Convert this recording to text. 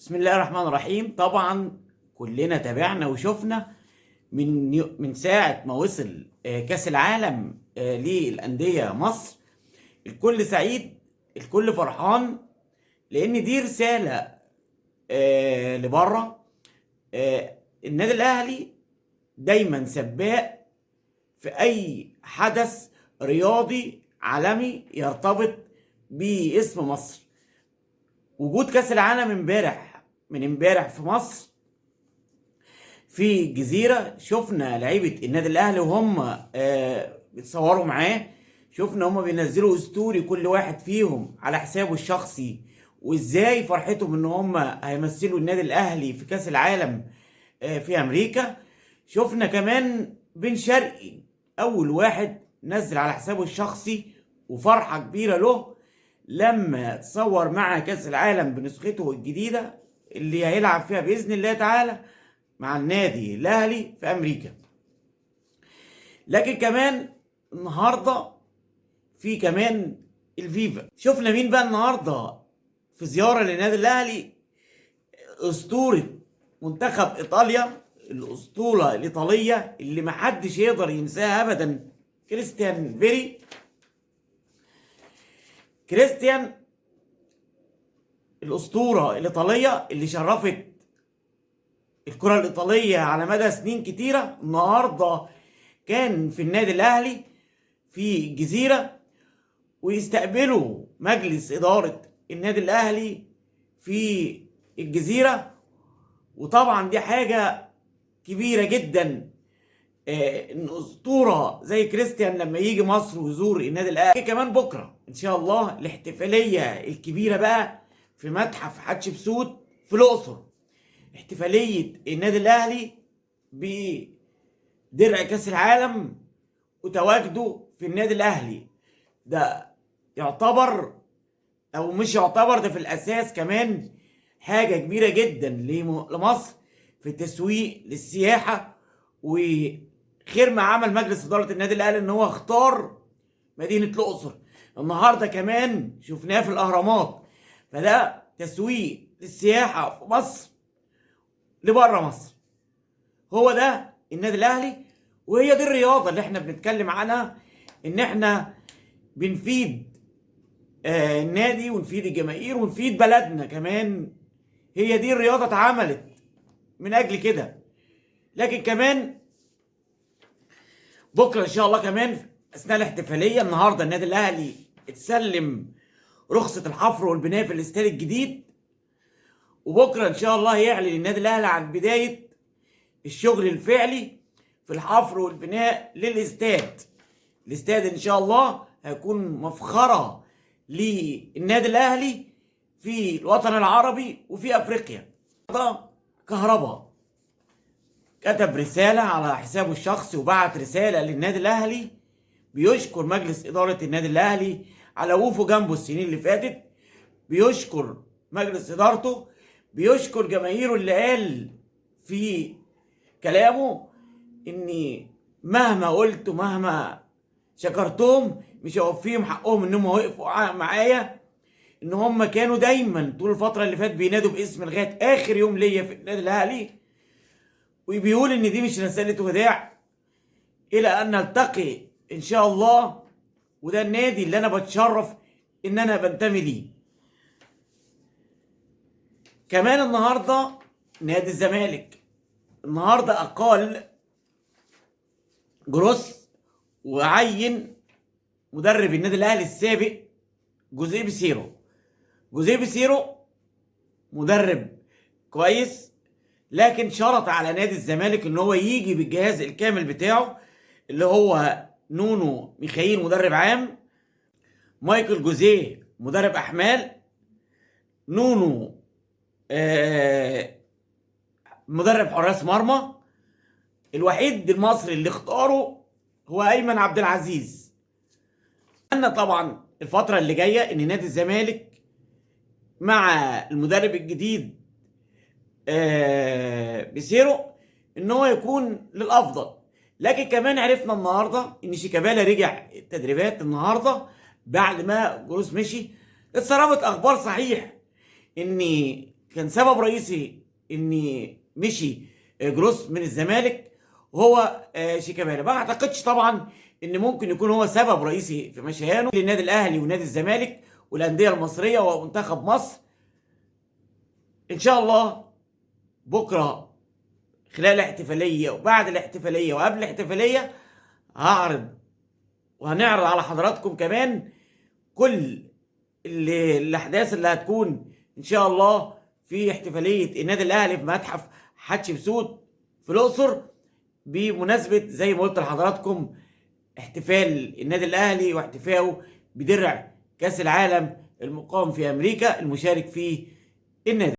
بسم الله الرحمن الرحيم. طبعا كلنا تابعنا وشفنا من ساعة ما وصل كأس العالم للأندية مصر. الكل سعيد، الكل فرحان، لأن دي رسالة لبره. النادي الأهلي دايما سباق في أي حدث رياضي عالمي يرتبط باسم مصر. وجود كأس العالم من امبارح في مصر في الجزيرة، شفنا لعيبة النادي الأهلي وهم بيتصوروا معاه، شفنا هم بينزلوا ستوري كل واحد فيهم على حسابه الشخصي، وازاي فرحتهم ان هم هيمثلوا النادي الأهلي في كأس العالم في أمريكا. شفنا كمان بن شرقي أول واحد نزل على حسابه الشخصي وفرحة كبيرة له لما تصور مع كأس العالم بنسخته الجديدة اللي هيلعب فيها بإذن الله تعالى مع النادي الأهلي في أمريكا. لكن كمان النهاردة في كمان الفيفا. شفنا مين بقى النهاردة في زيارة للنادي الأهلي؟ أسطورة منتخب إيطاليا، الأسطورة الإيطالية اللي محدش يقدر ينساها أبدا، كريستيان فيري. كريستيان الأسطورة الإيطالية اللي شرفت الكرة الإيطالية على مدى سنين كتيرة، النهاردة كان في النادي الأهلي في الجزيرة، ويستقبلوا مجلس إدارة النادي الأهلي في الجزيرة. وطبعا دي حاجة كبيرة جدا ان اسطوره زي كريستيان لما يجي مصر ويزور النادي الاهلي. كمان بكره ان شاء الله الاحتفاليه الكبيره بقى في متحف حتشبسوت في الاقصر، احتفاليه النادي الاهلي بدرع كاس العالم وتواجده في النادي الاهلي. ده يعتبر او مش يعتبر، ده في الاساس كمان حاجه كبيره جدا لمصر في التسويق للسياحه. وخير ما عمل مجلس اداره النادي الاهلي ان هو اختار مدينه الاقصر. النهارده كمان شفناه في الاهرامات، فده تسويق للسياحه في مصر لبره مصر. هو ده النادي الاهلي، وهي دي الرياضه اللي احنا بنتكلم عنها، ان احنا بنفيد النادي ونفيد الجماهير ونفيد بلدنا كمان. هي دي الرياضه اتعملت من اجل كده. لكن كمان بكره ان شاء الله كمان اثناء الاحتفاليه، النهارده النادي الاهلي اتسلم رخصه الحفر والبناء في الاستاد الجديد، وبكره ان شاء الله يعلن النادي الاهلي عن بدايه الشغل الفعلي في الحفر والبناء للاستاد. الاستاد ان شاء الله هيكون مفخره للنادي الاهلي في الوطن العربي وفي افريقيا. كهرباء كتب رسالة على حسابه الشخصي وبعت رسالة للنادي الأهلي بيشكر مجلس إدارة النادي الأهلي على وقوفه جنبه السنين اللي فاتت، بيشكر مجلس إدارته، بيشكر جماهيره اللي قال في كلامه إني مهما قلت ومهما شكرتهم مش هوفيهم حقهم إنهم وقفوا معايا، إن هم كانوا دايما طول الفترة اللي فاتت بينادوا باسم لغاية آخر يوم ليا في النادي الأهلي. وبيقول ان دي مش رسالة وداع، الى ان نلتقي ان شاء الله، وده النادي اللي انا بتشرف ان انا بنتمي ليه. كمان النهارده نادي الزمالك النهارده اقال جروس وعين مدرب النادي الاهلي السابق جوزيه بيسيرو. جوزيه بيسيرو مدرب كويس، لكن شرط على نادي الزمالك ان هو يجي بالجهاز الكامل بتاعه، اللي هو نونو ميخائيل مدرب عام، مايكل جوزيه مدرب احمال، نونو مدرب حراس مرمى. الوحيد المصري اللي اختاره هو ايمن عبد العزيز. أنا طبعا الفترة اللي جاية ان نادي الزمالك مع المدرب الجديد بيسيرو ان هو يكون للافضل. لكن كمان عرفنا النهارده ان شيكابالا رجع التدريبات النهارده بعد ما جروس مشي. اتسربت اخبار صحيح ان كان سبب رئيسي ان مشي جروس من الزمالك هو شيكابالا. ما اعتقدش طبعا ان ممكن يكون هو سبب رئيسي في مشيانه للنادي الاهلي ونادي الزمالك والانديه المصريه ومنتخب مصر. ان شاء الله بكره خلال الاحتفاليه وبعد الاحتفاليه وقبل الاحتفاليه هعرض وهنعرض على حضراتكم كمان كل الاحداث اللي هتكون ان شاء الله في احتفاليه النادي الاهلي في متحف حتشبسوت في الاقصر، بمناسبه زي ما قلت لحضراتكم احتفال النادي الاهلي واحتفاله بدرع كاس العالم المقام في امريكا المشارك فيه النادي.